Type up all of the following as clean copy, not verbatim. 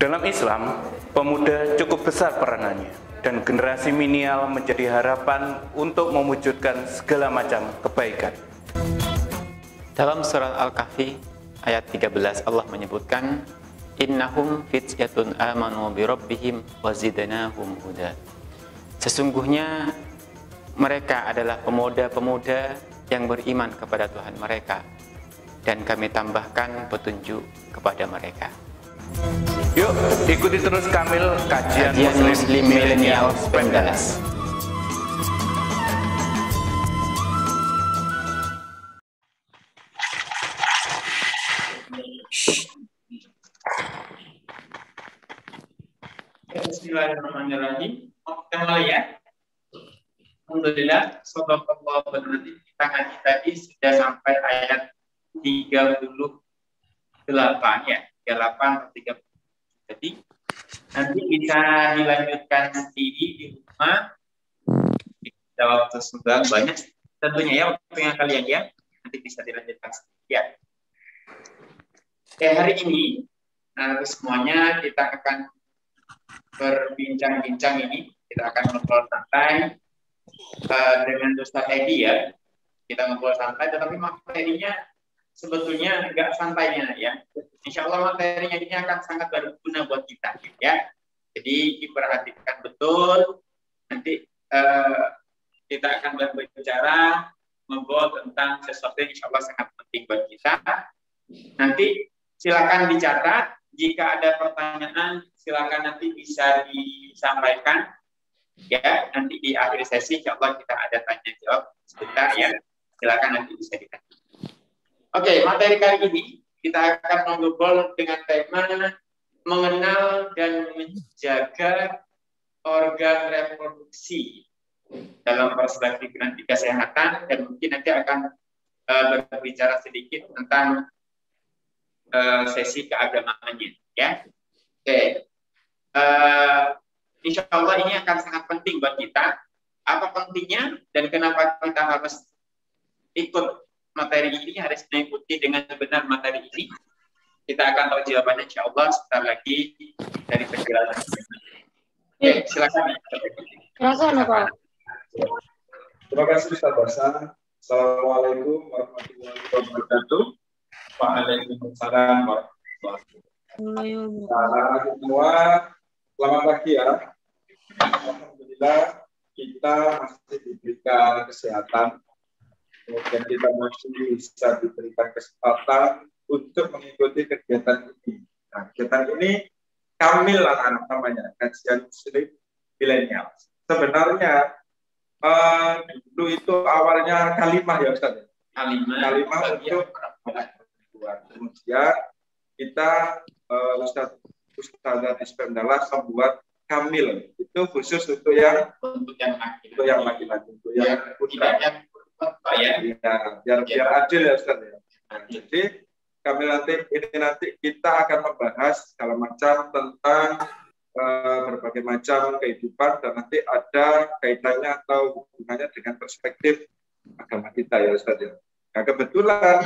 Dalam Islam, pemuda cukup besar peranannya dan generasi milenial menjadi harapan untuk mewujudkan segala macam kebaikan. Dalam surat Al-Kahfi ayat 13 Allah menyebutkan innahum fityatun amanu bi rabbihim wa zidnahum huda. Sesungguhnya mereka adalah pemuda-pemuda yang beriman kepada Tuhan mereka dan kami tambahkan petunjuk kepada mereka. Yuk, ikuti terus Kamil kajian Muslim Millennial Pemdas. Bismillahirrahmanirrahim. Kita mulai ya. Alhamdulillah, shadaqallahu berarti kita ngaji tadi sudah sampai ayat 38 ya, 38 atau 30. Jadi nanti bisa dilanjutkan sendiri di rumah. Kita waktu sudah banyak tentunya ya waktunya kalian ya. Nanti bisa dilanjutkan sendiri ya. Oke, hari ini semuanya kita akan berbincang-bincang ini. Kita akan ngobrol santai dengan Ustaz Edi ya. Kita ngobrol santai, tetapi materinya sebetulnya enggak santainya ya. Insya Allah materinya ini akan sangat berguna buat kita ya. Jadi diperhatikan betul. Nanti kita akan berbicara ngobrol tentang sesuatu yang insya Allah sangat penting buat kita. Nanti silakan dicatat. Jika ada pertanyaan silakan nanti bisa disampaikan ya. Nanti di akhir sesi insya Allah kita ada tanya jawab sebentar ya. Silakan nanti bisa ditanya. Oke, materi kali ini kita akan ngobrol dengan tema mengenal dan menjaga organ reproduksi dalam perspektif nanti kesehatan, dan mungkin nanti akan berbicara sedikit tentang sesi keagamaannya ya. Oke. Insya Allah ini akan sangat penting buat kita. Apa pentingnya dan kenapa kita harus ikut materi ini, harus mengikuti dengan benar materi ini? Kita akan tahu jawabannya insya Allah sebentar lagi dari penjelasan. Oke, silakan. Pak. Terima kasih Ustaz Hasan. Assalamualaikum warahmatullahi wabarakatuh. Waalaikumsalam warahmatullahi wabarakatuh. Semua, selamat pagi ya. Alhamdulillah kita masih diberikan kesehatan. Kemudian kita masih bisa diberikan kesempatan untuk mengikuti kegiatan ini. Nah, kegiatan ini Kamil anak-anak namanya, kajian Muslim Millennial. Sebenarnya dulu itu awalnya kalimah ya Ustaz. Kalimah untuk kemudian kita Ustaz di Pemdas membuat Kamil itu khusus untuk yang laki-laki, untuk yang putra. Ya, biar adil ya Ustaz ya. Nah, jadi kami nanti kita akan membahas segala macam tentang berbagai macam kehidupan, dan nanti ada kaitannya atau hubungannya dengan perspektif agama kita ya Ustaz ya. Nah, kebetulan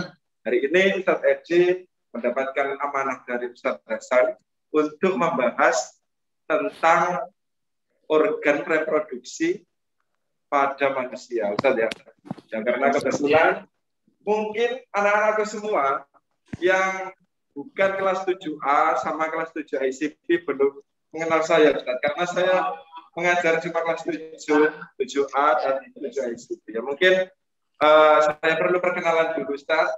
hari ini Ustaz Edi mendapatkan amanah dari Ustaz Hasan untuk membahas tentang organ reproduksi pada manusia Ustaz ya. Dan karena kebetulan mungkin anak-anakku semua yang bukan kelas 7A sama kelas 7 ICP belum mengenal saya Ustaz, karena saya mengajar cuma kelas 7A dan 7 ICP. Ya mungkin saya perlu perkenalan dulu Ustaz.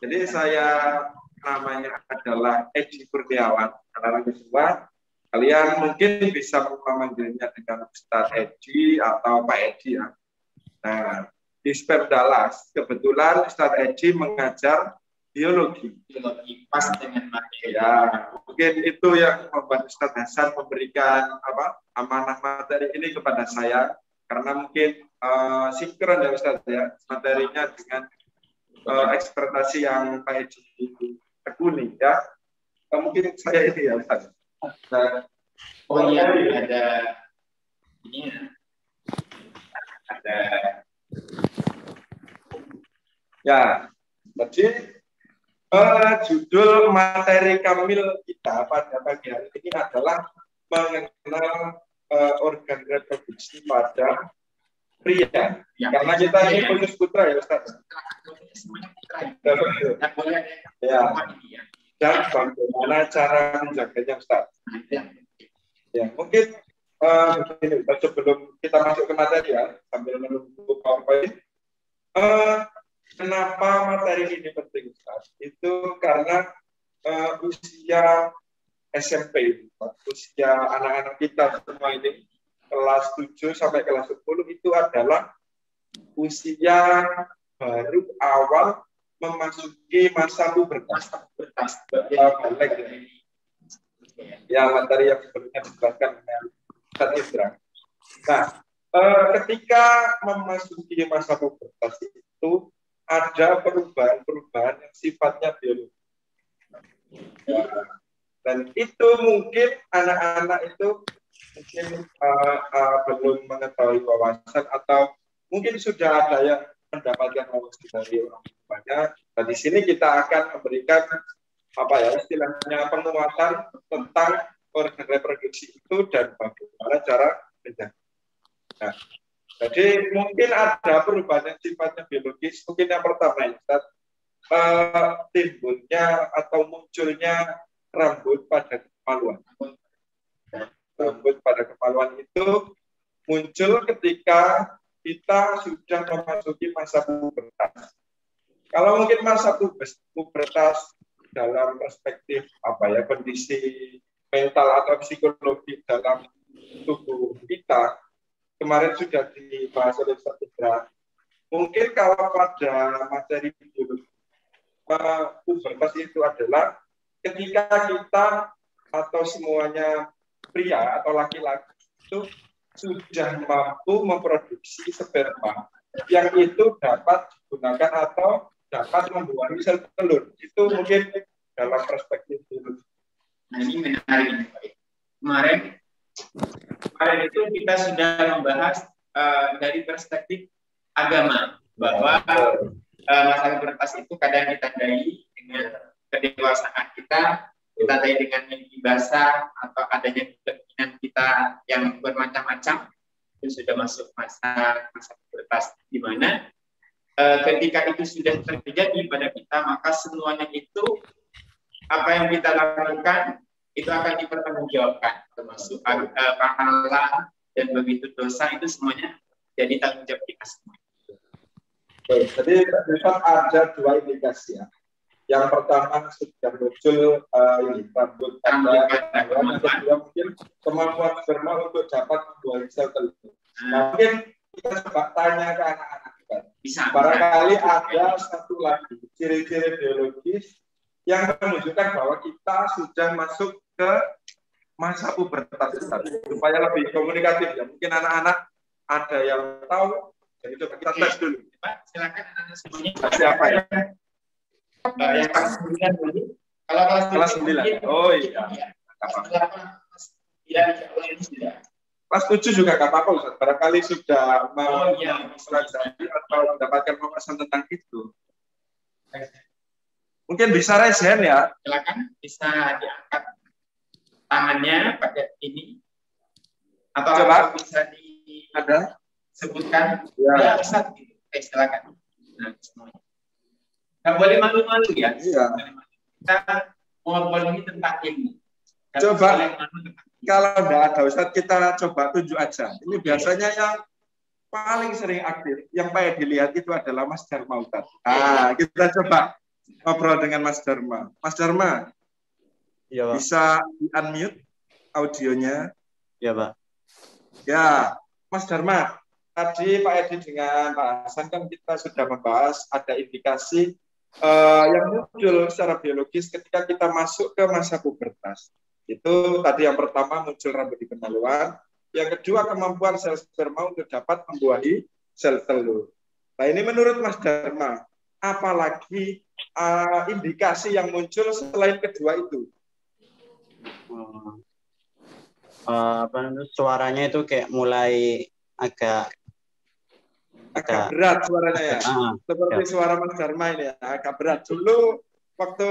Jadi saya namanya adalah Edi Kurniawan. Anak-anakku semua, kalian mungkin bisa memanggilnya dengan Ustaz Edi atau Pak Edi ya. Nah, di Pemdas kebetulan Ustaz Edi mengajar biologi pas dengan materi. Ya, mungkin itu yang membuat Ustaz Hasan memberikan amanah materi ini kepada saya, karena mungkin sinkron ya Ustaz ya materinya dengan ekspertasi yang Pak Edi tekuni ya. Mungkin saya ini ya Ustaz. Nah, oh iya, ada ini ada ya. Jadi Judul materi kamil kita pada pagi hari ini adalah mengenal organ reproduksi pada pria. Karena kita ini khusus putra ya Ustaz. Ya. Dan bagaimana cara menjaganya Ustaz. Ya, mungkin begini, sebelum kita masuk ke materi ya, sambil menunggu PowerPoint. Kenapa materi ini penting Ustaz? Itu karena usia SMP, usia anak-anak kita semua ini kelas 7 sampai kelas 10 itu adalah usia baru awal memasuki masa pubertas. Ya, materi yang sebelumnya dijelaskan dengan Ustaz Indra. Nah, ketika memasuki masa pubertas itu ada perubahan-perubahan yang sifatnya biologis. Dan itu mungkin anak-anak itu mungkin belum mengetahui wawasan atau mungkin sudah ada yang mendapatkan wawasan dari orang tuanya. Dan di sini kita akan memberikan istilahnya penguatan tentang organ reproduksi itu dan bagaimana cara menjaga. Nah, jadi mungkin ada perubahan yang sifatnya biologis. Mungkin yang pertama timbulnya atau munculnya rambut pada kemaluan. Rambut pada kemaluan itu muncul ketika kita sudah memasuki masa pubertas. Kalau mungkin masa pubertas dalam perspektif kondisi mental atau psikologi dalam tubuh kita kemarin sudah dibahas oleh Ustaz Indra. Mungkin kalau pada materi biologi pubertas itu adalah ketika kita atau semuanya pria atau laki-laki itu sudah mampu memproduksi sperma yang itu dapat digunakan atau dapat membuahi sel telur. Itu mungkin dalam perspektif biologi. Nah, ini menarik. Kemarin itu kita sudah membahas dari perspektif agama bahwa masa pubertas itu kadang ditandai dengan kedewasaan kita ditandai dengan mimpi basah atau adanya keinginan kita yang bermacam-macam. Itu sudah masuk masa pubertas, di mana ketika itu sudah terjadi pada kita, maka semuanya itu apa yang kita lakukan itu akan dipertanggungjawabkan, termasuk pahala dan begitu dosa itu semuanya jadi tanggung jawab kita semua. Jadi ada dua indikasi ya. Yang pertama sudah muncul rambut pada kemaluan, yang kedua mungkin kemampuan sperma untuk dapat membuahi sel telur. Nah, mungkin kita coba tanya ke anak-anak kita. Barangkali ada satu lagi ciri-ciri biologis yang menunjukkan bahwa kita sudah masuk ke masa pubertas supaya lebih komunikatif ya. Mungkin anak-anak ada yang tahu, jadi coba kita tes dulu. Silakan anak-anak semuanya. Siapa ya? Yang kelas 9 dulu. Kalau kelas 9. Oh iya. Kelas 7 juga nggak apa-apa Ustaz. Barangkali sudah mempelajari atau mendapatkan wawasan tentang itu. Mungkin bisa raise hand ya. Silakan, bisa diangkat tangannya pakai ini. Atau coba bisa ada sebutkan ya Ustaz gitu. Silakan. Nah, semuanya. Nggak boleh malu-malu ya. Iya. Kita ngobrol ini tentang ilmu. Coba kalau nggak ada Ustaz, kita coba tunjuk aja. Ini biasanya yang paling sering aktif, yang paling dilihat itu adalah Mas Dharma Ustaz. Kita coba ngobrol dengan Mas Dharma. Mas Dharma, ya, Pak. Bisa di-unmute audionya? Ya, Pak. Ya, Mas Dharma, tadi Pak Edi dengan Pak Hasan kan kita sudah membahas ada indikasi yang muncul secara biologis ketika kita masuk ke masa pubertas. Itu tadi yang pertama muncul rambut di kemaluan, yang kedua kemampuan sel sperma untuk dapat membuahi sel telur. Nah ini menurut Mas Dharma, apalagi indikasi yang muncul selain kedua itu? Suaranya itu kayak mulai agak berat suaranya ya. Seperti suara Mas Dharma ini ya, agak berat. Dulu waktu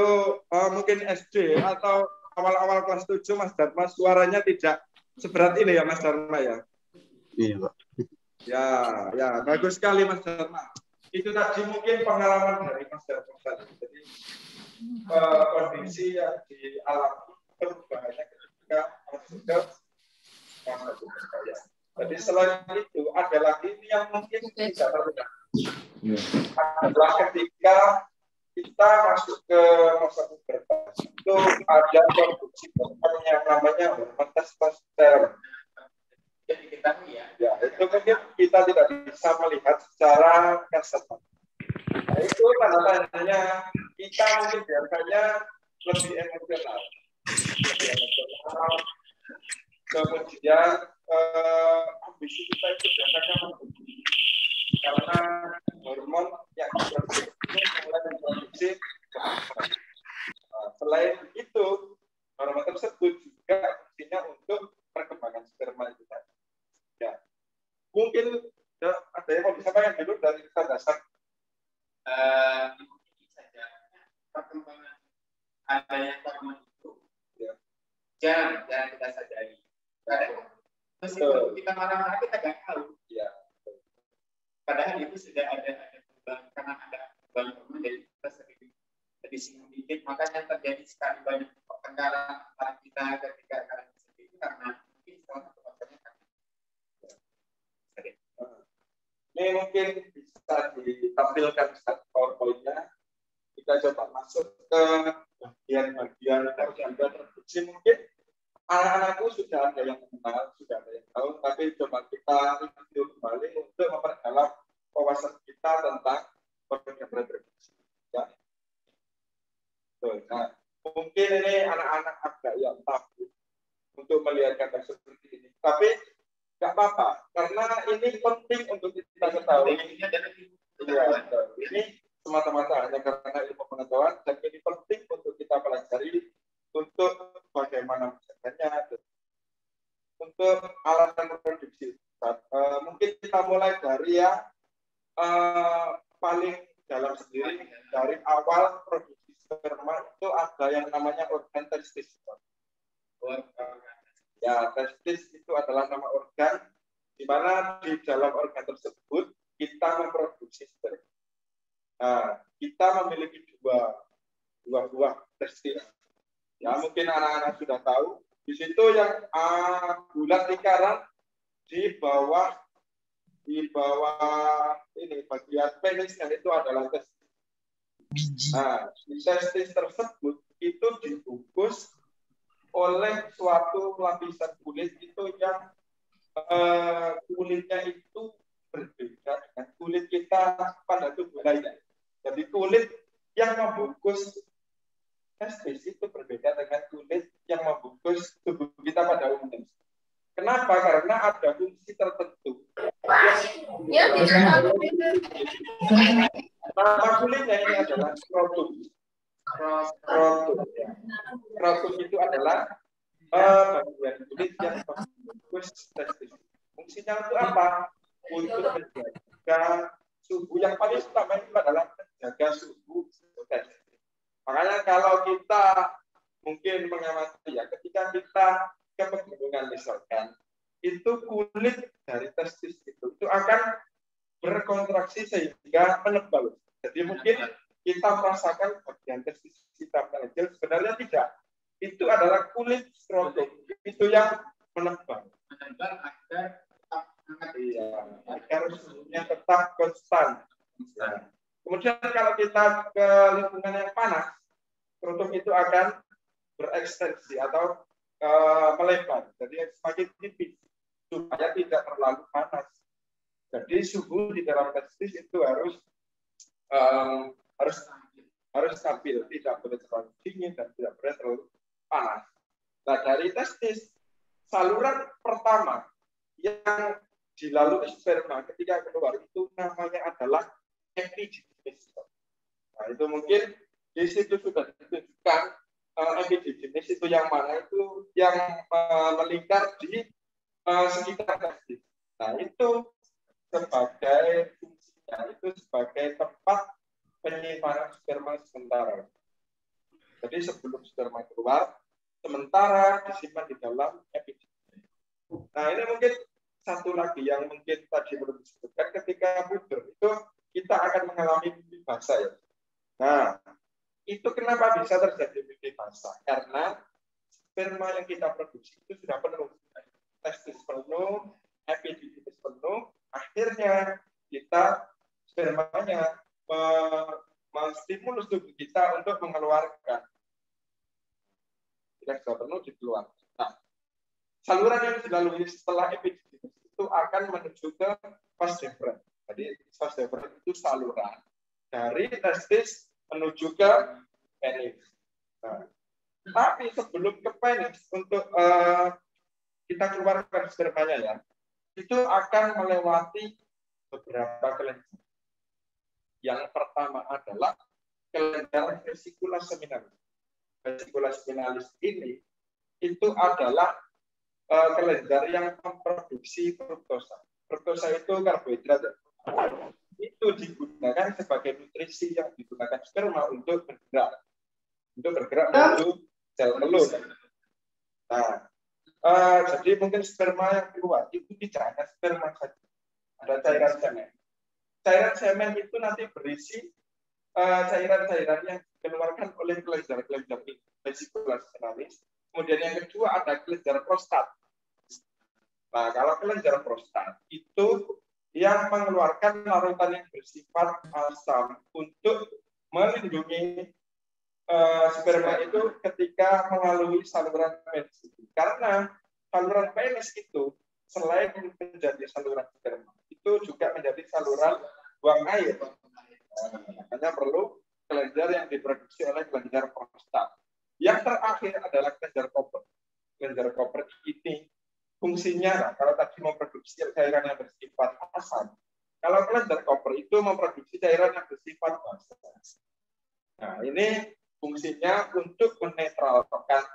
mungkin SD atau awal-awal kelas 7 Mas Dharma suaranya tidak seberat ini ya Mas Dharma ya. Iya, Pak. Ya, bagus sekali Mas Dharma. Itu tadi mungkin pengalaman dari Mas Dharma tadi. Jadi kondisi yang dialami perubahannya ketika masuk ke masa budaya. Jadi selain itu ada lagi yang mungkin tidak terlihat. Adalah ketika kita masuk ke masa pubertas itu ada produksi hormon yang namanya hormon testosteron. Jadi kita Ya, itu mungkin kita tidak bisa melihat secara kasat. Nah, itu tanda-tandanya kita mungkin biasanya lebih emosional. Kemudian ambisi kita itu biasanya membunuh. Karena hormon yang diproduksi mulai memproduksi. Selain itu, hormon tersebut juga fungsinya untuk perkembangan sperma itu tadi. Ya, mungkin ada yang mau disampaikan dulu dari kita dasar. Ini saja perkembangan adanya hormon itu jarang kita sadari. Meskipun kita marah-marah kita nggak tahu. Ya. Padahal itu sudah ada perubahan karena ada perubahan hormon jadi kita sering disinggung dikit, makanya terjadi sekali banyak pertengkaran antara kita ketika kalian sendiri karena mungkin salah satu faktornya kan. Ini mungkin bisa ditampilkan PowerPoint-nya. Kita coba masuk ke bagian organ reproduksi. Mungkin anak-anakku sudah ada yang mengenal, sudah ada yang tahu, tapi coba kita review kembali untuk memperdalam wawasan kita tentang organ reproduksi. Ya. Nah, mungkin ini anak-anak agak yang takut untuk melihat kata seperti ini. Tapi nggak apa-apa, karena ini penting untuk kita ketahui. Ini semata-mata hanya karena ilmu pengetahuan, dan ini penting untuk kita pelajari untuk bagaimana menjaganya, untuk alat reproduksi. Mungkin kita mulai dari yang paling dalam sendiri, dari awal produksi sperma itu ada yang namanya organ testis. Ya, testis itu adalah nama organ, di mana di dalam organ tersebut kita memproduksi sperma. Nah, kita memiliki dua buah testis. Ya, mungkin anak-anak sudah tahu. Di situ yang bulat lingkaran di bawah ini bagian penisnya itu adalah testis. Nah, di testis tersebut itu dibungkus oleh suatu lapisan kulit itu yang kulitnya itu berbeda dengan kulit kita pada tubuh lainnya. Jadi kulit yang membungkus testis itu berbeda dengan kulit yang membungkus tubuh kita pada umumnya. Kenapa? Karena ada fungsi tertentu. Nama kulitnya ini adalah skrotum. Skrotum itu adalah bagian kulit yang membungkus testis. Fungsinya untuk apa? Untuk menjaga suhu. Yang paling utama itu adalah menjaga suhu testis. Makanya kalau kita mungkin mengamati ya, ketika kita ke pegunungan misalkan, itu kulit dari testis itu akan berkontraksi sehingga menebal. Jadi mungkin kita merasakan bagian testis kita mengecil, sebenarnya tidak. Itu adalah kulit skrotum, itu yang menebal. Agar suhunya tetap konstan. Ya. Kemudian kalau kita ke lingkungan yang panas, skrotum itu akan berekstensi atau melebar. Jadi semakin tipis supaya tidak terlalu panas. Jadi suhu di dalam testis itu harus stabil, tidak boleh terlalu dingin dan tidak boleh terlalu panas. Nah, dari testis, saluran pertama yang dilalui sperma ketika keluar itu namanya adalah epididymis. Nah, itu mungkin di situ sudah ditunjukkan epididymis itu yang mana, itu yang melingkar di sekitar testis. Nah, itu sebagai fungsinya itu sebagai tempat penyimpanan sperma sementara. Jadi sebelum sperma keluar, sementara disimpan di dalam epididymis. Nah, ini mungkin satu lagi yang mungkin tadi belum disebutkan, ketika puber itu kita akan mengalami mimpi basah ya. Nah, itu kenapa bisa terjadi mimpi basah? Karena sperma yang kita produksi itu sudah penuh, testis penuh, epididymis penuh, akhirnya kita spermanya menstimulus tubuh kita untuk mengeluarkan. Tidak sudah penuh dikeluarkan. Nah, saluran yang dilalui setelah epididymis itu akan menuju ke vas deferens. Jadi vas deferens itu saluran dari testis menuju ke penis. Nah, tapi sebelum ke penis untuk kita keluarkan spermanya ya, itu akan melewati beberapa kelenjar. Yang pertama adalah kelenjar vesicula seminalis. Vesicula seminalis ini itu adalah kelenjar yang memproduksi fruktosa. Fruktosa itu karbohidrat. Itu digunakan sebagai nutrisi yang digunakan sperma untuk bergerak menuju sel telur. Nah, jadi mungkin sperma yang keluar itu tidak hanya sperma saja, ada cairan semen. Cairan semen itu nanti berisi cairan-cairan yang dikeluarkan oleh kelenjar-kelenjar vesicula seminalis. Kemudian yang kedua ada kelenjar prostat. Nah, kalau kelenjar prostat itu yang mengeluarkan larutan yang bersifat asam untuk melindungi sperma itu ketika melalui saluran penis. Karena saluran penis itu selain menjadi saluran sperma, itu juga menjadi saluran buang air. Makanya perlu kelenjar yang diproduksi oleh kelenjar prostat. Yang terakhir adalah kelenjar Cooper. Kelenjar Cooper ini fungsinya, kalau tadi memproduksi cairan yang bersifat asam, kalau kelenjar Cooper itu memproduksi cairan yang bersifat basa. Nah, ini fungsinya untuk menetralkan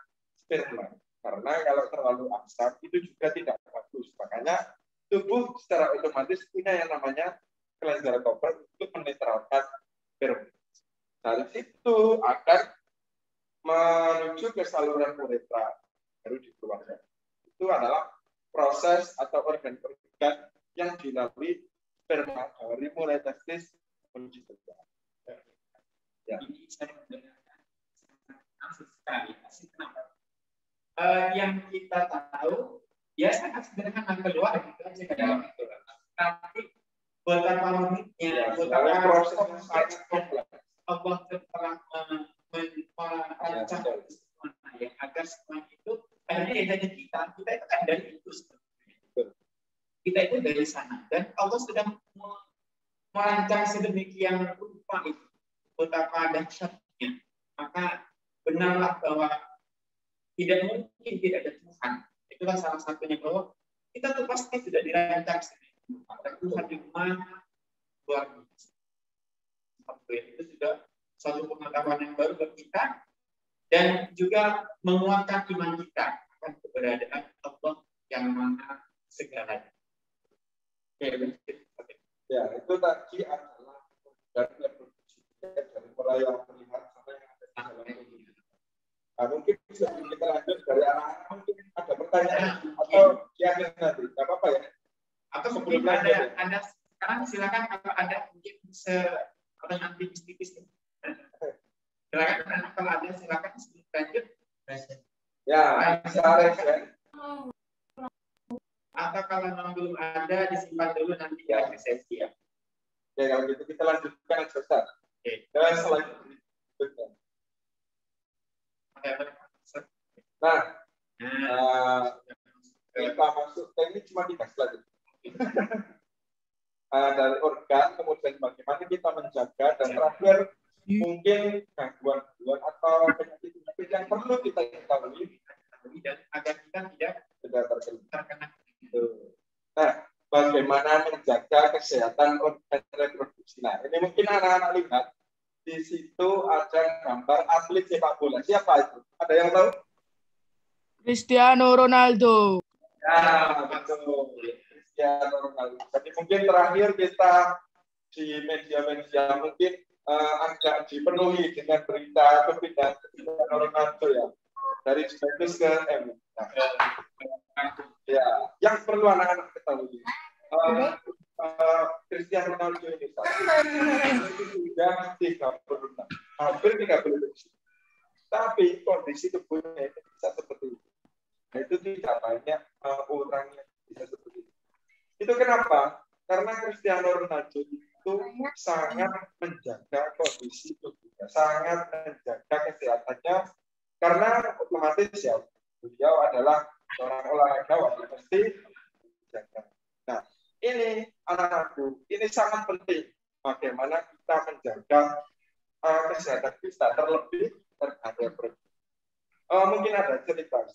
sperma. Karena kalau terlalu asam itu juga tidak bagus. Makanya tubuh secara otomatis punya yang namanya kelenjar Cooper untuk menetralkan sperma. Dari situ akan menuju ke saluran uretra baru dikeluarkan. Itu adalah proses atau organ-organ yang dilalui sperma dari mulai testis menuju ke ya. Ini saya mendengarkan sekali. Kenapa? Yang kita tahu ya sangat sederhana keluar gitu aja ke dalam itu. Tapi betapa rumitnya, betapa proses Allah telah merancang ya, agar semua itu akhirnya hanya kita itu kan dari itu kita itu dari sana dan Allah sedang merancang sedemikian rupa itu betapa dahsyatnya. Maka benarlah bahwa tidak mungkin tidak ada Tuhan. Itulah salah satunya bahwa kita tuh pasti sudah dirancang ada Tuhan di mana luar biasa. Itu sudah suatu pengetahuan yang baru bagi kita dan juga menguatkan iman kita akan keberadaan Allah yang maha segalanya. Ya, itu tadi adalah dari reproduksi dari mulai yang terlihat sampai yang ada di dalam tubuh. Nah, mungkin sebelum kita lanjut dari anak-anak mungkin ada pertanyaan atau yang nanti, nggak apa-apa ya? Atau sebelum ada sekarang silakan kalau ada mungkin pertanyaan tipis-tipis. Silakan kalau ada silakan sebelum lanjut. Ya, bisa respon. Atau kalau memang belum ada disimpan dulu nanti di akhir sesi ya. Oke, kalau gitu kita lanjutkan selesai. Oke. Dan selanjutnya. Nah, kita masuk ke ini cuma 3 slide. Dari organ, kemudian bagaimana kita menjaga, dan terakhir mungkin gangguan-gangguan atau penyakit-penyakit yang perlu kita ketahui dan agar kita tidak terkena. Nah, bagaimana menjaga kesehatan organ reproduksi. Nah, ini mungkin anak-anak lihat di situ ada gambar atlet sepak bola. Siapa itu? Ada yang tahu? Cristiano Ronaldo. Ya, betul. Cristiano Ronaldo. Jadi mungkin terakhir kita di media-media mungkin agak dipenuhi dengan berita kepindahan Ronaldo ya dari Juventus ke MU. Ya, yang perlu anak-anak ketahui, Cristiano Ronaldo ini sudah 36, hampir 30. Tapi kondisi tubuhnya itu bisa seperti itu. Nah, itu tidak banyak orang yang bisa seperti itu. Itu kenapa? Karena Cristiano Ronaldo itu sangat menjaga kondisi tubuhnya, sangat menjaga kesehatannya, karena otomatis ya beliau adalah seorang olahragawan yang mesti menjaga. Nah, ini anak-anakku, ini sangat penting bagaimana kita menjaga kesehatan kita, terlebih terhadap mungkin ada cerita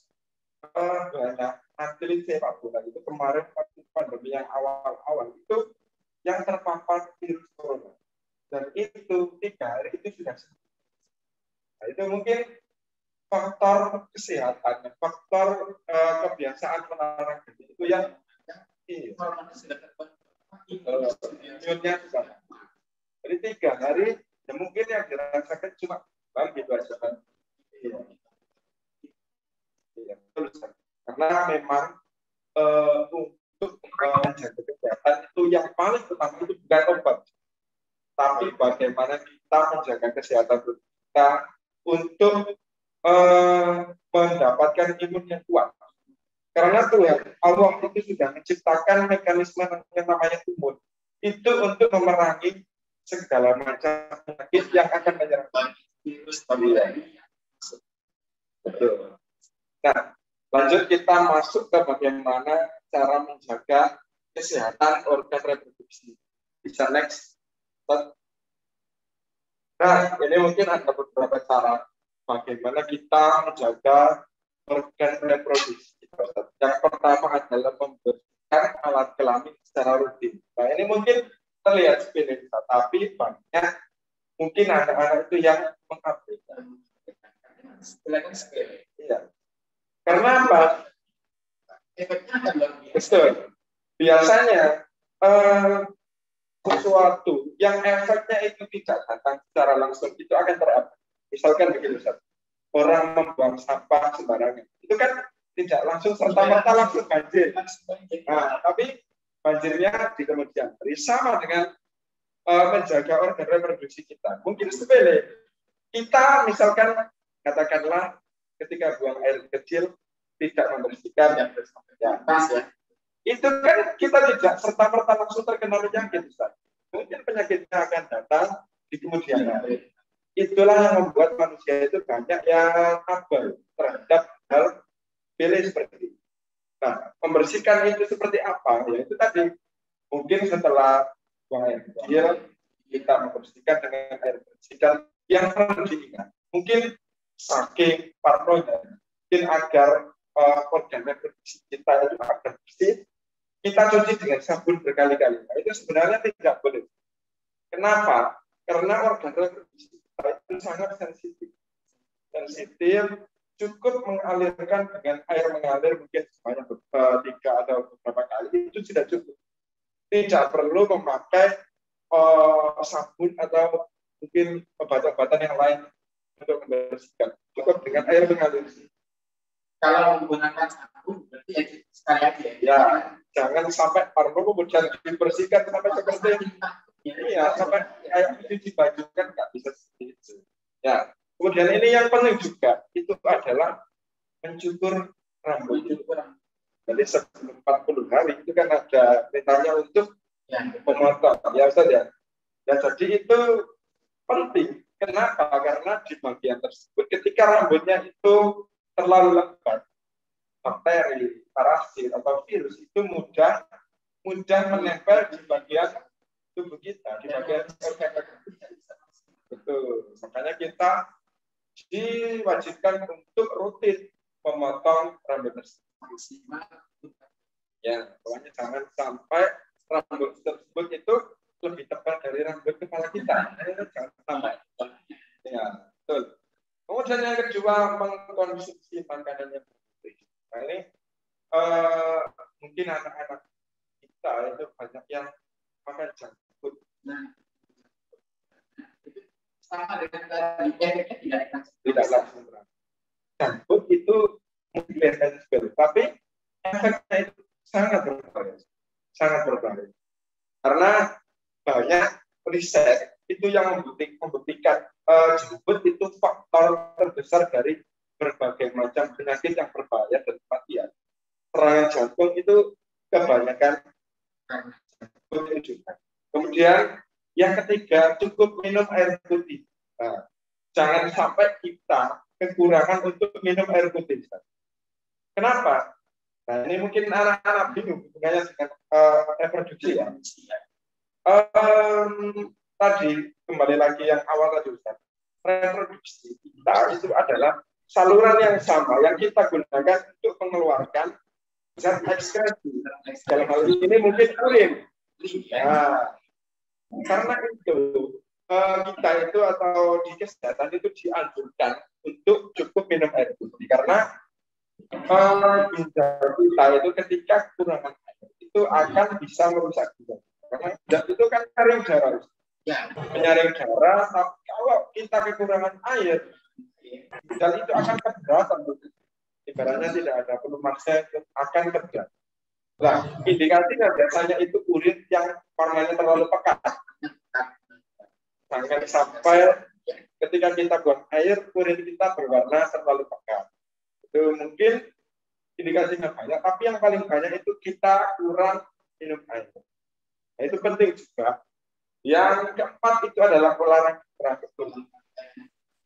banyak atlet sepak bola itu kemarin waktu pandemi yang awal-awal itu yang terpapar virus corona, dan itu 3 hari itu sudah sembuh. Nah, itu mungkin faktor kesehatan, faktor kebiasaan olahraga itu yang imunnya juga. Jadi 3 hari ya mungkin yang dirasakan cuma bagi berdasarkan karena memang untuk menjaga kesehatan itu yang paling utama itu bukan obat, tapi bagaimana kita menjaga kesehatan kita untuk mendapatkan imun yang kuat. Karena Tuhan Allah itu sudah menciptakan mekanisme yang namanya imun itu untuk memerangi segala macam penyakit yang akan menyerang virus tadi. Betul. Nah, lanjut kita masuk ke bagaimana cara menjaga kesehatan organ reproduksi. Bisa next. Nah, ini mungkin ada beberapa cara bagaimana kita menjaga organ reproduksi. Yang pertama adalah membersihkan alat kelamin secara rutin. Nah, ini mungkin terlihat sepele, tapi banyak mungkin anak-anak itu yang mengabaikan. Iya. Karena apa? Efeknya akan lebih. Betul. Biasanya sesuatu yang efeknya itu tidak datang secara langsung itu akan terabaikan. Misalkan begini, Ustaz. Orang membuang sampah sembarangan. Itu kan tidak langsung serta-merta langsung banjir. Nah, tapi banjirnya di kemudian hari. Sama dengan menjaga organ reproduksi kita. Mungkin sepele. Kita misalkan katakanlah ketika buang air kecil tidak membersihkan ya. Itu kan kita tidak serta-merta langsung terkena penyakit. Mungkin penyakitnya akan datang di kemudian hari. Itulah yang membuat manusia itu banyak yang abai terhadap hal pilih seperti itu. Nah, membersihkan itu seperti apa? Ya itu tadi. Mungkin setelah buang air kecil kita membersihkan dengan air bersih. Dan yang perlu diingat, mungkin saking parnonya, mungkin agar organ reproduksi kita itu agar bersih, kita cuci dengan sabun berkali-kali. Nah, itu sebenarnya tidak boleh. Kenapa? Karena organ reproduksi kita itu sangat sensitif. Sensitif, cukup mengalirkan dengan air mengalir mungkin sebanyak 3 atau beberapa kali, itu sudah cukup. Tidak perlu memakai sabun atau mungkin obat-obatan yang lain untuk membersihkan. Cukup dengan air mengalir. Kalau menggunakan sabun berarti ya sekali aja. Ya, jangan sampai parno kemudian dibersihkan sampai seperti ini. Iya, sampai kayak cuci baju kan nggak bisa seperti itu. Ya, kemudian ini yang penting juga itu adalah mencukur rambut. Jadi sebelum 40 hari itu kan ada perintahnya untuk memotong. Ya Ustaz ya. Ya jadi itu penting. Kenapa? Karena di bagian tersebut ketika rambutnya itu terlalu lebat, bakteri, parasit atau virus itu mudah menempel di bagian tubuh kita, di bagian organ. Betul. Makanya kita diwajibkan untuk rutin memotong rambut tersebut. Ya, pokoknya jangan sampai rambut tersebut itu lebih tebal dari rambut kepala kita. Jangan sampai. Ya, betul. Kemudian yang kedua, mengkonsumsi makanan yang bergizi. Nah, ini mungkin anak-anak kita itu banyak yang makan junk food. Nah, sama dengan tadi efeknya tidak langsung terasa. Jangkut itu mungkin kelihatan sekali, tapi efeknya itu sangat berbahaya. Karena banyak riset itu yang membuktikan jangkut itu faktor terbesar dari berbagai macam penyakit yang berbahaya dan kematian. Serangan jantung itu kebanyakan jangkut juga. Kemudian yang ketiga, cukup minum air putih. Nah, jangan sampai kita kekurangan untuk minum air putih. Kenapa? Nah, ini mungkin anak-anak bingung hubungannya dengan reproduksi ya. Tadi kembali lagi yang awal tadi Ustaz. Reproduksi kita itu adalah saluran yang sama yang kita gunakan untuk mengeluarkan zat ekskresi. Dalam hal ini mungkin urin. Nah, karena itu kita itu atau di kesehatan itu dianjurkan untuk cukup minum air putih karena ginjal kita itu ketika kekurangan air itu akan bisa merusak ginjal. Karena ginjal itu kan penyaring darah, penyaring darah. Tapi kalau kita kekurangan air, ginjal itu akan keberatan. Ibaratnya tidak ada pelumasnya akan keberat. Nah, indikasinya biasanya itu urin yang warnanya terlalu pekat. Jangan sampai ketika kita buang air, urin kita berwarna terlalu pekat. Itu mungkin indikasinya banyak, tapi yang paling banyak itu kita kurang minum air. Nah, itu penting juga. Yang keempat itu adalah olahraga teratur.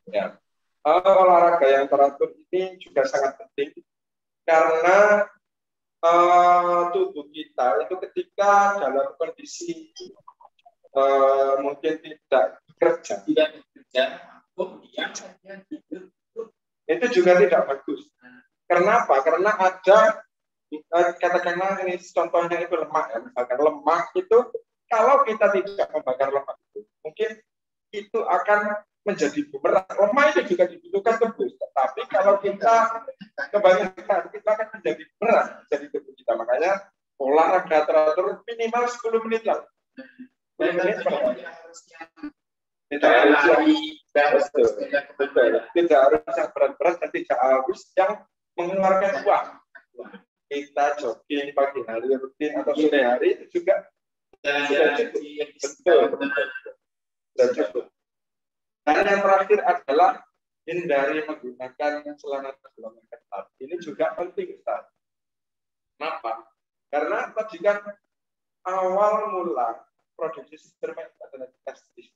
Ya. Olahraga yang teratur ini juga sangat penting karena tubuh kita itu ketika dalam kondisi mungkin tidak bekerja, kemudian itu juga tidak bagus. Kenapa? Karena ada katakanlah ini contohnya itu lemak ya, misalkan lemak itu kalau kita tidak membakar lemak itu mungkin itu akan menjadi bumerang. Lemak itu juga dibutuhkan tubuh, tapi kalau kita kebanyakan kita akan menjadi berat jadi tubuh kita. Makanya olahraga teratur minimal 10 menit lah. 10 menit per hari. Tidak harus tidak harus yang berat-berat dan tidak harus yang mengeluarkan uang. Kita jogging pagi hari rutin atau sore hari itu juga sudah cukup. Sudah cukup. Dan yang terakhir adalah hindari menggunakan celana ketat. Ini juga penting, Ustaz. Kenapa? Karena tadi kan awal mula produksi sperma itu adalah testis.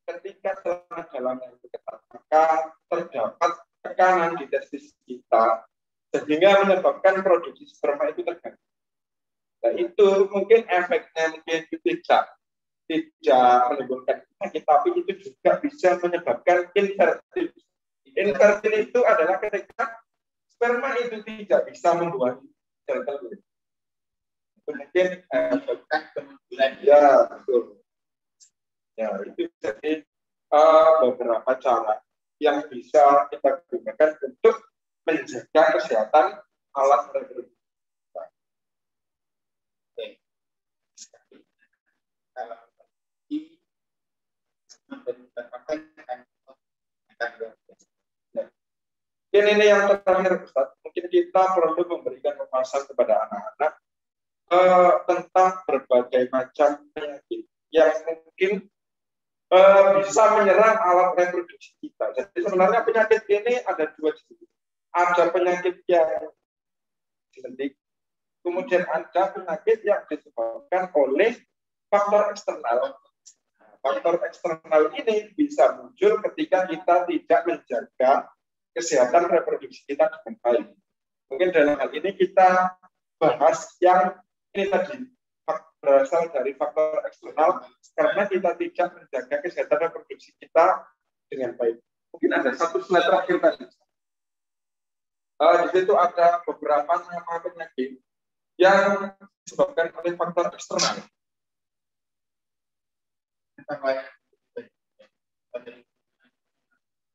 Ketika celana dalamnya itu ketat, maka terdapat tekanan di testis kita sehingga menyebabkan produksi sperma itu terganggu. Nah, itu mungkin efeknya mungkin tidak menimbulkan penyakit, tapi itu juga bisa menyebabkan infertil. Infertil itu adalah ketika sperma itu tidak bisa membuat sel telur. Kemudian kemunculan ya betul. Ya itu jadi beberapa cara yang bisa kita gunakan untuk menjaga kesehatan alat reproduksi. Ini yang terakhir, Ustaz. Mungkin kita perlu memberikan pemahaman kepada anak-anak tentang berbagai macam penyakit yang mungkin bisa menyerang alat reproduksi kita. Jadi sebenarnya penyakit ini ada dua jenis. Ada penyakit yang genetik, kemudian ada penyakit yang disebabkan oleh faktor eksternal. Faktor eksternal ini bisa muncul ketika kita tidak menjaga kesehatan reproduksi kita dengan baik. Mungkin dalam hal ini kita bahas yang ini tadi berasal dari faktor eksternal karena kita tidak menjaga kesehatan reproduksi kita dengan baik. Mungkin ada satu slide terakhir tadi. Di situ ada beberapa nama penyakit yang disebabkan oleh faktor eksternal.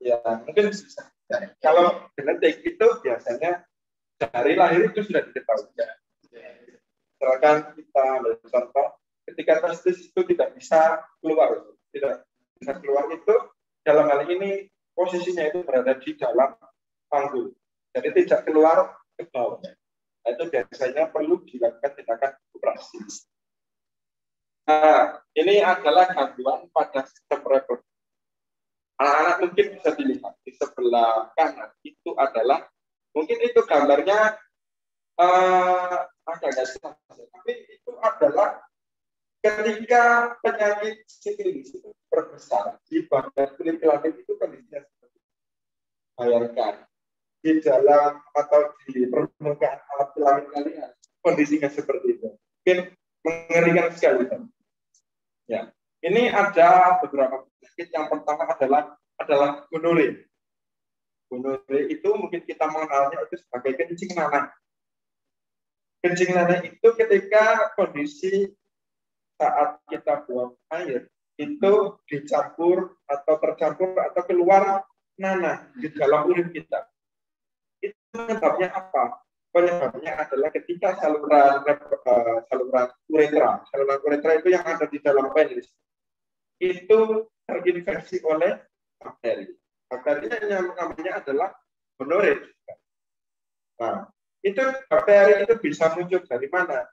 Ya, mungkin bisa. Kalau genetik itu biasanya dari lahir itu sudah diketahui. Misalkan kita ambil contoh, ketika testis itu tidak bisa keluar, tidak bisa keluar itu dalam hal ini posisinya itu berada di dalam panggul, jadi tidak keluar ke bawah. Nah, itu biasanya perlu dilakukan tindakan operasi. Nah, ini adalah gangguan pada sistem reproduksi. Anak-anak mungkin bisa dilihat di sebelah kanan itu adalah, mungkin itu gambarnya agak jelas, tapi itu adalah ketika penyakit sifilis itu berbesar di bagian kulit kelamin itu kondisinya seperti itu. Bayangkan di dalam atau di permukaan alat kelamin kalian kondisinya seperti itu, mungkin mengerikan sekali. Ya, ini ada beberapa penyakit. Yang pertama adalah gonore. Gonore itu mungkin kita mengenalnya itu sebagai kencing nanah. Kencing nanah itu ketika kondisi saat kita buang air itu dicampur atau tercampur atau keluar nanah di dalam urin kita. Itu penyebabnya apa? Penyebabnya adalah ketika saluran uretra itu yang ada di dalam penis itu terinfeksi oleh bakteri. Bakterinya yang namanya adalah gonore. Nah, itu bakteri itu bisa muncul dari mana?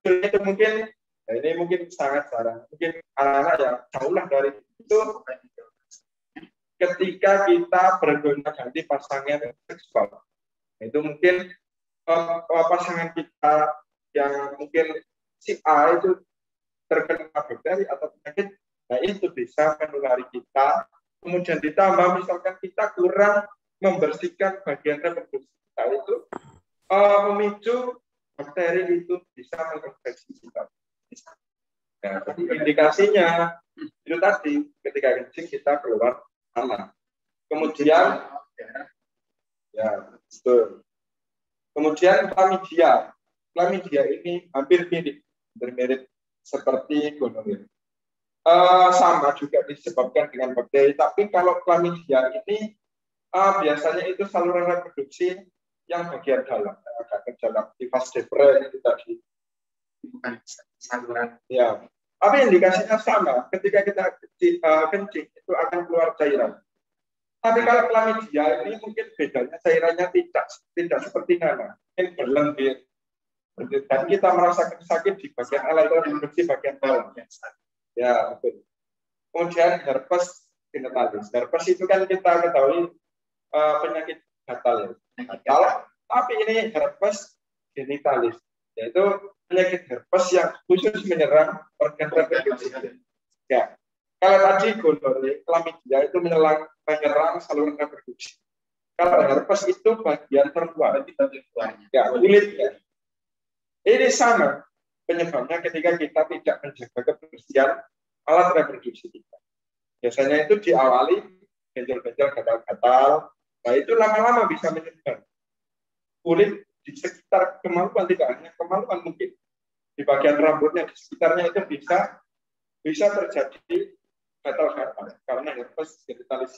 Itu mungkin, ya ini mungkin sangat jarang. Mungkin anak-anak yang jauhlah dari itu ketika kita bergonta-ganti pasangan seksual. Itu mungkin pasangan kita yang mungkin si A itu terkena bakteri atau penyakit, nah itu bisa menulari kita. Kemudian ditambah misalkan kita kurang membersihkan bagian reproduksi kita, itu memicu bakteri itu bisa menginfeksi kita. Nah, jadi indikasinya itu tadi ketika kencing kita keluar nanah. Kemudian ya betul. Kemudian chlamydia. Chlamydia ini hampir mirip seperti gonore. Sama juga disebabkan dengan bakteri, tapi kalau chlamydia ini biasanya itu saluran reproduksi yang bagian dalam, agak ke dalam, di vas Debré itu tadi. Bukan saluran. Ya. Tapi indikasinya sama. Ketika kita kencing itu akan keluar cairan. Tapi kalau chlamydia ini mungkin bedanya cairannya tidak seperti nanah, mungkin berlendir. Dan kita merasakan sakit di bagian alat reproduksi bagian dalam. Ya, betul. Kemudian herpes genitalis. Herpes itu kan kita ketahui penyakit gatal ya. Gatal, tapi ini herpes genitalis, yaitu penyakit herpes yang khusus menyerang organ reproduksi. Ya. Kalau tadi gonore, chlamydia itu menyerang saluran reproduksi. Kalau herpes itu bagian terluar, ya kulitnya. Ini sama penyebabnya ketika kita tidak menjaga kebersihan alat reproduksi kita. Biasanya itu diawali benjol-benjol gatal-gatal, nah itu lama-lama bisa menyebar. Kulit di sekitar kemaluan, tidak hanya kemaluan, mungkin di bagian rambutnya di sekitarnya itu bisa terjadi gatal-gatal karena herpes genitalis.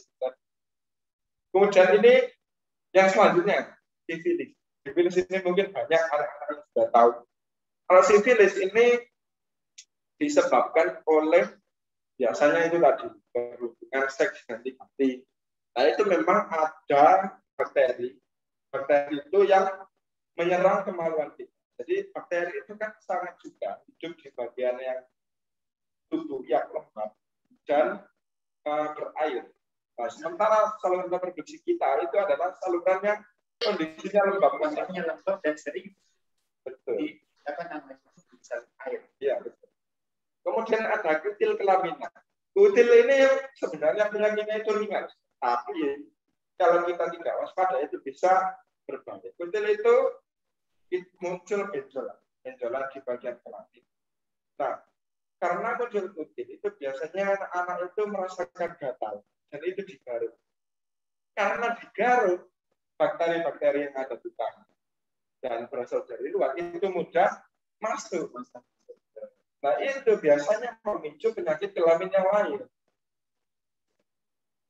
Kemudian ini yang selanjutnya sifilis. Sifilis ini mungkin banyak anak-anak yang sudah tahu. Kalau sifilis ini disebabkan oleh biasanya itu tadi berhubungan seks ganti-ganti. Nah itu memang ada bakteri itu yang menyerang kemaluan kita. Jadi bakteri itu kan sangat juga hidup di bagian yang tubuh yang lembab dan berair. Nah, sementara saluran reproduksi kita itu adalah saluran yang kondisinya lembab, dan sering betul. Apa namanya? Air. Iya, betul. Kemudian ada kutil kelaminan. Kutil ini sebenarnya penyakitnya itu ringan, tapi kalau kita tidak waspada itu bisa berbahaya. Kutil itu muncul benjolan di bagian kelamin. Nah, karena muncul kutil itu biasanya anak-anak itu merasakan gatal dan itu digaruk. Karena digaruk, bakteri-bakteri yang ada di tangan dan berasal dari luar itu mudah masuk. Nah itu biasanya memicu penyakit kelamin yang lain.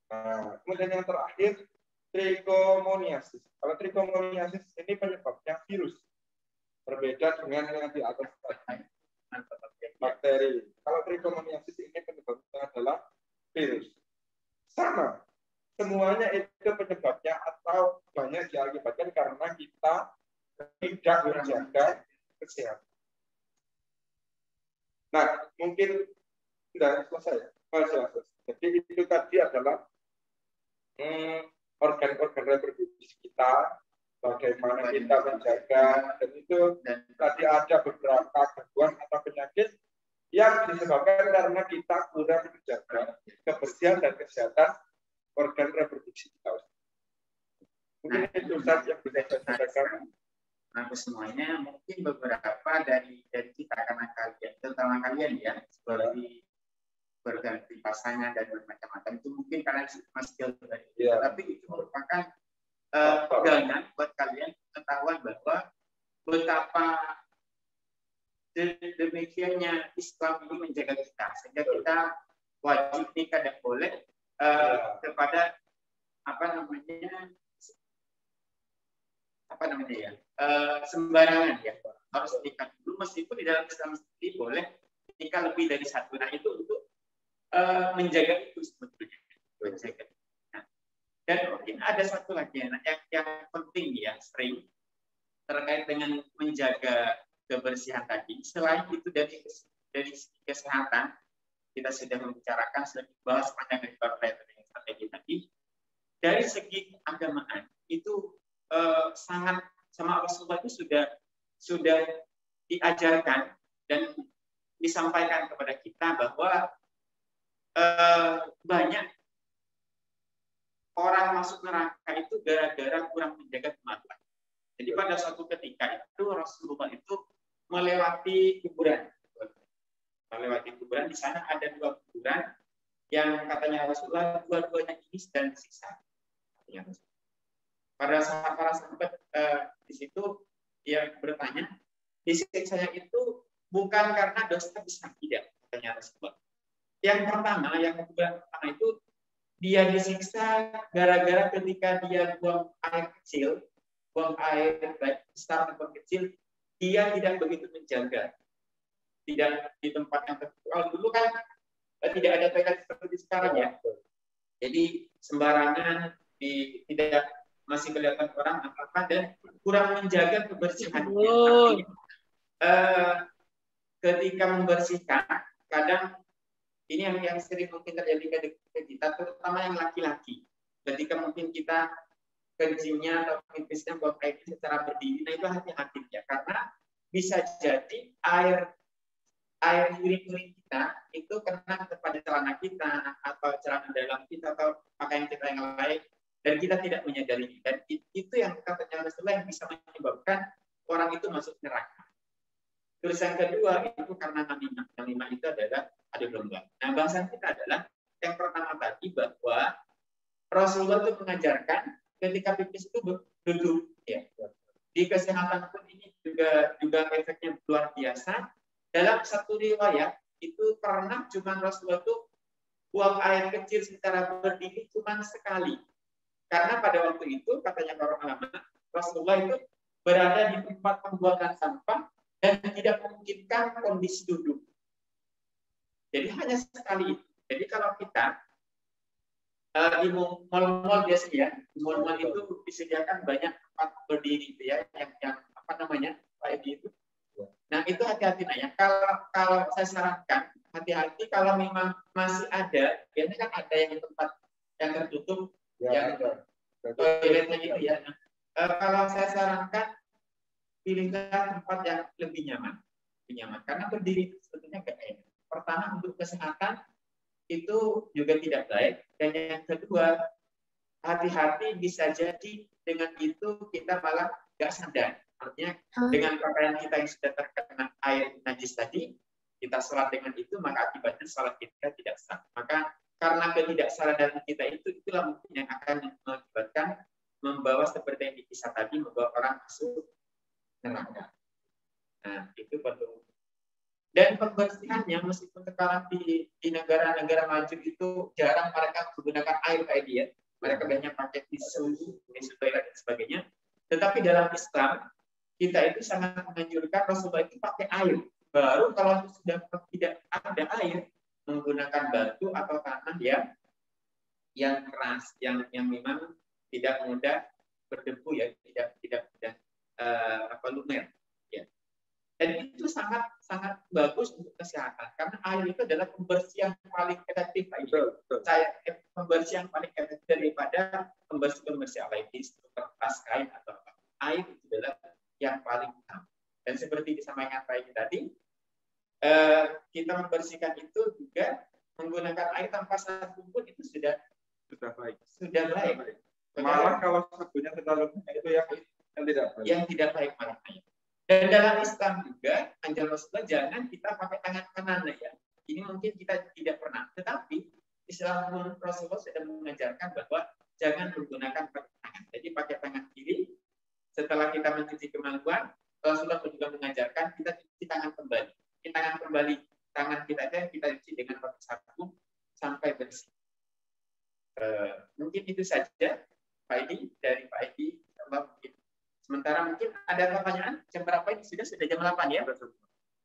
Nah, kemudian yang terakhir trichomoniasis. Kalau trichomoniasis ini penyebabnya virus, berbeda dengan yang di atas bakteri. Kalau trichomoniasis ini penyebabnya adalah virus. Sama. Semuanya itu penyebabnya atau banyak diakibatkan karena kita tidak menjaga kesehatan. Nah, mungkin sudah selesai. Jadi itu tadi adalah organ-organ reproduksi kita, bagaimana kita menjaga, dan itu tadi ada beberapa gangguan atau penyakit yang disebabkan karena kita kurang menjaga kebersihan dan kesehatan organ reproduksi kita. Mungkin itu saja yang bisa saya sampaikan. Semuanya mungkin beberapa dari kita karena kalian, terutama kalian ya, seperti berganti pasangan dan bermacam-macam itu mungkin kalian masih jauh dari itu, tapi itu merupakan pegangan buat kalian ketahuan bahwa betapa demikiannya Islam ini menjaga kita, sehingga kita wajib nikah dan boleh kepada sembarangan ya, harus nikah dulu, meskipun di dalam Islam sendiri boleh nikah lebih dari satu. Nah itu untuk menjaga itu sebetulnya, menjaga. Nah, dan mungkin ada satu lagi yang penting ya, sering terkait dengan menjaga kebersihan tadi. Selain itu dari segi kesehatan, kita sudah membicarakan, sudah dibahas panjang lebar dengan strategi tadi. Dari segi keagamaan itu sangat sama Rasulullah itu sudah diajarkan dan disampaikan kepada kita bahwa banyak orang masuk neraka itu gara-gara kurang menjaga kemaluan. Jadi pada suatu ketika itu Rasulullah itu melewati kuburan. Di sana ada 2 kuburan yang katanya Rasulullah dua-duanya ini sedang disiksa. Pada saat para sahabat di situ dia bertanya, disiksanya itu bukan karena dosa besar, tidak, katanya Rasulullah. Yang pertama, yang kuburan pertama itu dia disiksa gara-gara ketika dia buang air kecil, buang air baik besar atau kecil, dia tidak begitu menjaga, tidak di tempat yang tertutup. Kalau dulu kan tidak ada toilet seperti sekarang ya, jadi sembarangan, tidak masih kelihatan orang apa-apa dan kurang menjaga kebersihan. Ketika membersihkan, kadang ini yang sering mungkin terjadi ke kita, terutama yang laki-laki. Ketika mungkin kita kencingnya atau pipisnya buat air secara berdiri, nah itu hati-hati ya, karena bisa jadi air urin kita itu kena kepada celana kita atau celana dalam kita atau pakaian kita yang lain, dan kita tidak menyadari. Dan itu yang katanya Rasulullah yang bisa menyebabkan orang itu masuk neraka. Terus yang kedua itu karena namimah itu adalah adu domba. Nah, bahasan kita adalah yang pertama tadi bahwa Rasulullah itu mengajarkan ketika pipis itu duduk ya. Di kesehatan pun ini juga efeknya luar biasa. Dalam satu riwayat itu pernah cuma Rasulullah itu buang air kecil secara berdiri cuma sekali. Karena pada waktu itu katanya para ulama, Rasulullah itu berada di tempat pembuangan sampah dan tidak memungkinkan kondisi duduk. Jadi hanya sekali itu. Jadi kalau kita di mal-mal biasanya, di mal-mal itu disediakan banyak tempat berdiri itu ya, yang apa namanya, Pak Edi itu. Nah itu hati-hati ya. Kalau saya sarankan hati-hati kalau memang masih ada, biasanya kan ada yang tempat yang tertutup, yang toiletnya gitu ya. Nah, kalau saya sarankan pilihlah tempat yang lebih nyaman, karena berdiri sebetulnya gak enak. Pertama untuk kesehatan itu juga tidak baik, dan yang kedua hati-hati bisa jadi dengan itu kita malah gak sadar. Artinya dengan pakaian kita yang sudah terkena air najis tadi, kita sholat dengan itu, maka akibatnya sholat kita tidak sah. Maka karena ketidaksadaran kita itulah mungkin yang akan mengakibatkan membawa seperti yang dikisah tadi, membawa orang masuk neraka. Nah, itu perlu. Dan pembersihannya meskipun sekarang di negara-negara maju itu jarang mereka menggunakan air kayak dia. Mereka banyak pakai tisu toilet dan sebagainya. Tetapi dalam Islam kita itu sangat menganjurkan Rasulullah itu pakai air. Baru kalau sudah tidak ada air, menggunakan batu atau tanah yang keras, yang memang tidak mudah berdebu ya, tidak mudah lumer ya. Dan itu sangat bagus untuk kesehatan karena air itu adalah pembersih yang paling efektif. Pembersih yang paling efektif daripada pembersih alergis, kertas, kain atau apa. Air itu adalah yang paling utama. Dan seperti disampaikan Pak Edi tadi, kita membersihkan itu juga menggunakan air tanpa sabun pun itu sudah baik. Malah kalau sabunnya terlalu banyak itu yang tidak baik. Yang tidak baik malah. Dan dalam Islam juga, anjuran Rasulullah jangan kita pakai tangan kanan ya. Ini mungkin kita tidak pernah. Tetapi Islam Rasulullah sudah mengajarkan bahwa jangan menggunakan tangan. Jadi pakai tangan kiri. Setelah kita mencuci kemampuan, Rasulullah juga mengajarkan kita cuci tangan kembali. Cuci tangan kembali. Tangan kita cuci dengan pakai sabun sampai bersih. Mungkin itu saja Pak Edi, dari Pak Edi. Sementara mungkin ada pertanyaan, jam berapa ini? Sudah jam 8 ya?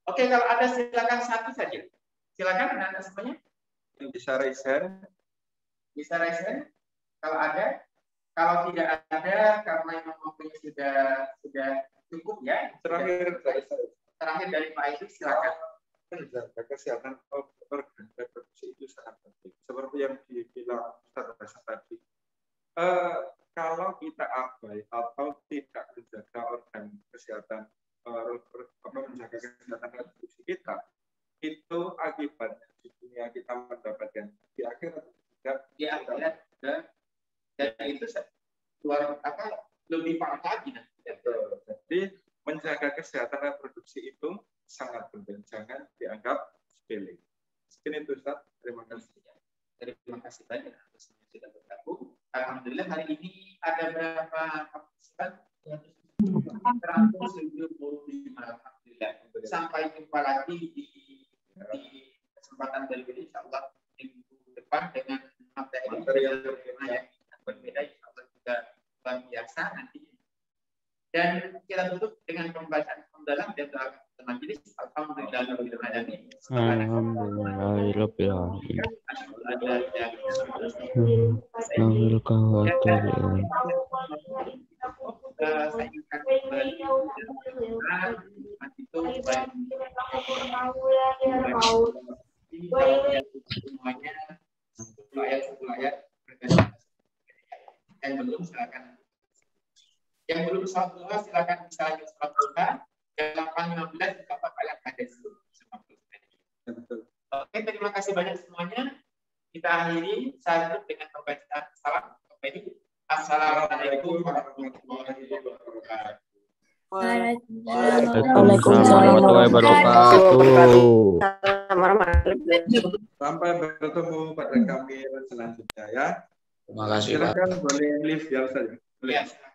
Oke, kalau ada silakan satu saja. Silakan anak-anak semuanya. Bisa raise hand. Bisa raise hand. Kalau ada, kalau tidak ada, karena memang waktunya sudah cukup ya. Terakhir dari Pak Edi, silakan. Menjaga kesehatan organ reproduksi itu sangat penting. Seperti yang dibilang Ustaz Hasan tadi. Kalau kita abai atau tidak menjaga organ kesehatan, menjaga kesehatan reproduksi kita, itu akibatnya di dunia kita mendapatkan di akhirat tidak. Di akhirat dan itu lebih parah lagi. Jadi menjaga kesehatan reproduksi itu sangat penting, jangan dianggap sepele. Sekian itu Ustaz. Terima kasih. Terima kasih banyak atas sudah bergabung. Alhamdulillah hari ini ada berapa partisipan? 175. Alhamdulillah. Sampai jumpa lagi di kesempatan berikutnya insyaallah minggu depan dengan materi yang berbeda insyaallah juga luar biasa nanti. Dan kita tutup dengan pembahasan mendalam dan doa majelis. Alhamdulillahirabbil alamin. Yang belum silakan. Yang belum sholat duha silakan bisa sholat duha. Yang 8:15 Bapak yang ada dulu. Oke, terima kasih banyak semuanya. Kita akhiri saya tutup dengan pembacaan salam. Assalamualaikum warahmatullahi wabarakatuh. Waalaikumsalam warahmatullahi wabarakatuh. Sampai bertemu pada kami selanjutnya ya. Terima kasih. Silakan boleh live ya Ustaz. Ya, silakan.